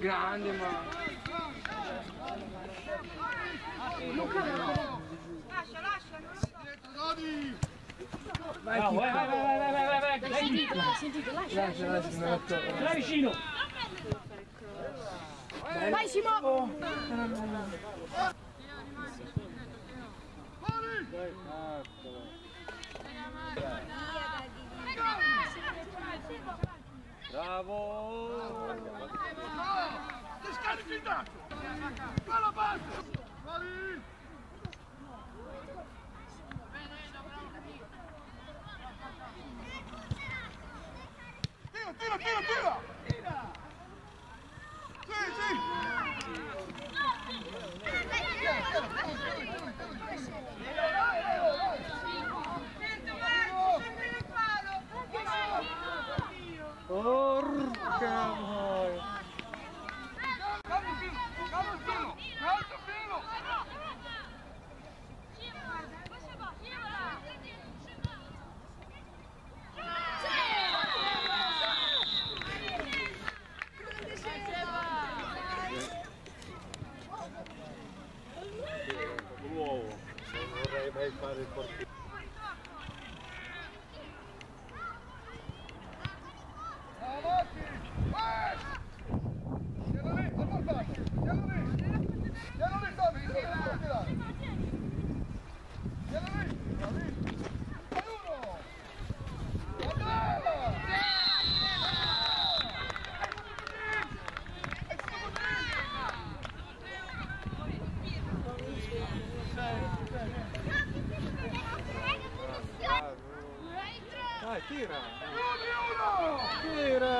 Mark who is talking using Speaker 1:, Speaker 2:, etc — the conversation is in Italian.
Speaker 1: Grande, ma...
Speaker 2: Lascia, lascia, non lo so.
Speaker 1: Vai,
Speaker 3: Sentite,
Speaker 1: lascia,
Speaker 4: Dai vicino!
Speaker 3: Vai Simo!
Speaker 4: Bravo!
Speaker 5: Che scarichi il dato! Va la base! Vai! Tira! Sì!
Speaker 1: Porca boia!
Speaker 5: Calcio filo!
Speaker 4: Nuovo, non vorrei mai fare il portiere.
Speaker 5: Avanti! Tieno lì, sta portando! Tieno lì, Tommy, che non può tirare! Tieno lì! Fai uno! Andava!
Speaker 1: Dai, tira!
Speaker 5: Uno!
Speaker 1: Tira!